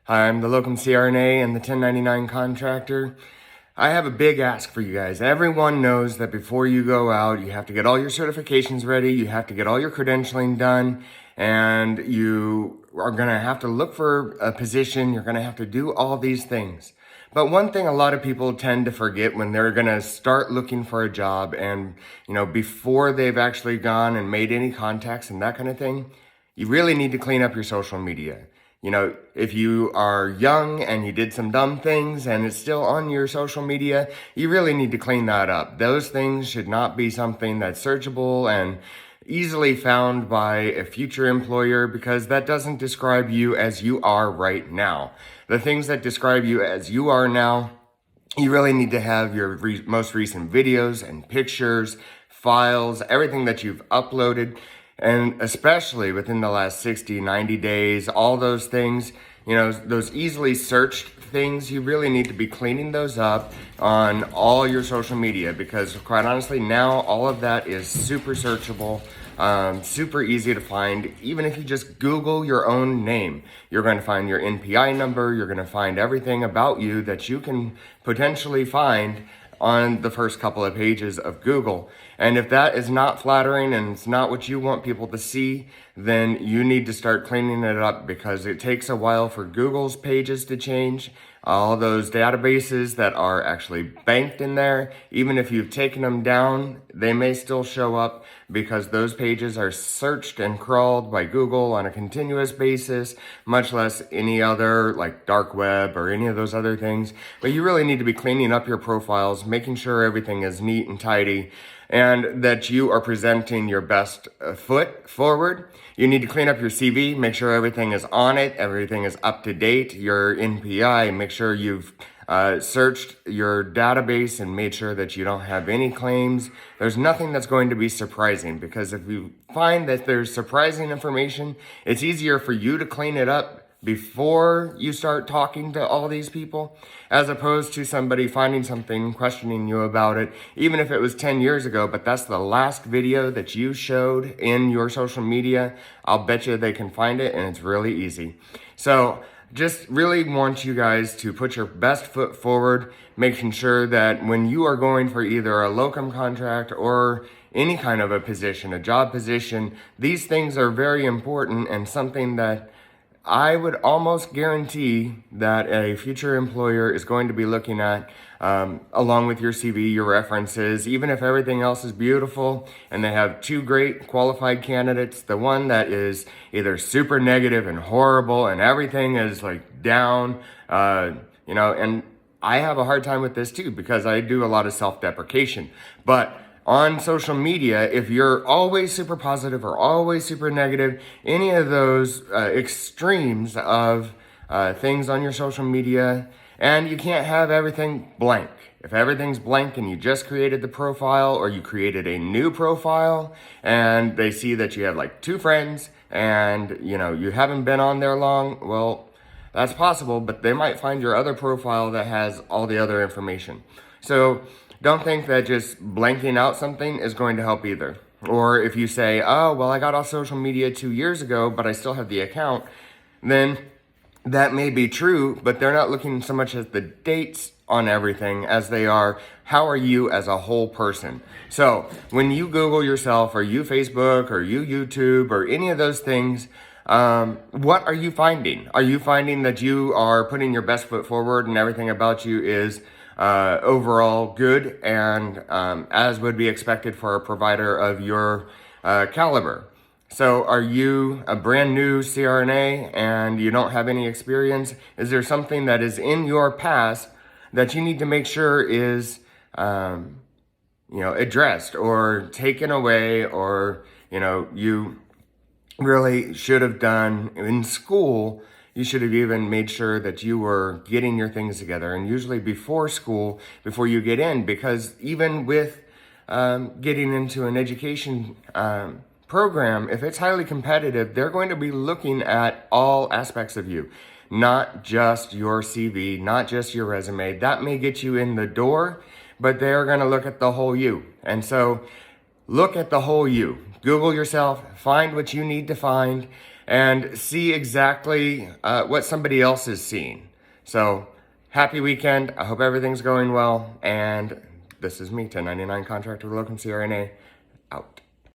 Hi, I'm the locum CRNA and the 1099 contractor. I have a big ask for you guys. Everyone knows that before you go out, you have to get all your certifications ready, you have to get all your credentialing done, and you are going to have to look for a position, you're going to have to do all these things. But one thing a lot of people tend to forget when they're going to start looking for a job and, before they've actually gone and made any contacts and that kind of thing, you really need to clean up your social media. If you are young and you did some dumb things and it's still on your social media, you really need to clean that up. Those things should not be something that's searchable and easily found by a future employer, because that doesn't describe you as you are right now. The things that describe you as you are now, you really need to have your most recent videos and pictures, files, everything that you've uploaded. And especially within the last 60, 90 days, all those things, those easily searched things, you really need to be cleaning those up on all your social media, because quite honestly, now all of that is super searchable, super easy to find. Even if you just Google your own name, you're going to find your NPI number, you're going to find everything about you that you can potentially find on the first couple of pages of Google. And if that is not flattering and it's not what you want people to see, then you need to start cleaning it up, because it takes a while for Google's pages to change. All those databases that are actually banked in there, even if you've taken them down, they may still show up, because those pages are searched and crawled by Google on a continuous basis, much less any other like dark web or any of those other things. But you really need to be cleaning up your profiles, making sure everything is neat and tidy, and that you are presenting your best foot forward. You need to clean up your CV, make sure everything is on it, everything is up to date. Your NPI, make sure you've searched your database and made sure that you don't have any claims. There's nothing that's going to be surprising, because if you find that there's surprising information, it's easier for you to clean it up before you start talking to all these people, as opposed to somebody finding something, questioning you about it, even if it was 10 years ago, but that's the last video that you showed in your social media. I'll bet you they can find it, and it's really easy. So just really want you guys to put your best foot forward, making sure that when you are going for either a locum contract or any kind of a position, a job position, these things are very important, and something that I would almost guarantee that a future employer is going to be looking at, along with your CV, your references. Even if everything else is beautiful and they have two great qualified candidates, the one that is either super negative and horrible and everything is like down, and I have a hard time with this too, because I do a lot of self-deprecation. But on social media, if you're always super positive or always super negative, any of those extremes of things on your social media, and you can't have everything blank. If everything's blank and you just created the profile, or you created a new profile and they see that you have like 2 friends and you haven't been on there long, well, that's possible, but they might find your other profile that has all the other information. So don't think that just blanking out something is going to help either. Or if you say, oh, well, I got off social media 2 years ago, but I still have the account, then that may be true, but they're not looking so much at the dates on everything as they are, how are you as a whole person? So when you Google yourself, or you Facebook, or you YouTube, or any of those things, what are you finding? Are you finding that you are putting your best foot forward and everything about you is overall good and as would be expected for a provider of your caliber? So are you a brand new CRNA and you don't have any experience? Is there something that is in your past that you need to make sure is addressed or taken away, or you really should have done in school? You should have even made sure that you were getting your things together, and usually before school, before you get in, because even with getting into an education program, if it's highly competitive, they're going to be looking at all aspects of you, not just your CV, not just your resume. That may get you in the door, but they're going to look at the whole you. And so look at the whole you. Google yourself, find what you need to find, and see exactly what somebody else is seeing. So happy weekend. I hope everything's going well. And this is me, 1099 contractor, locum CRNA, out.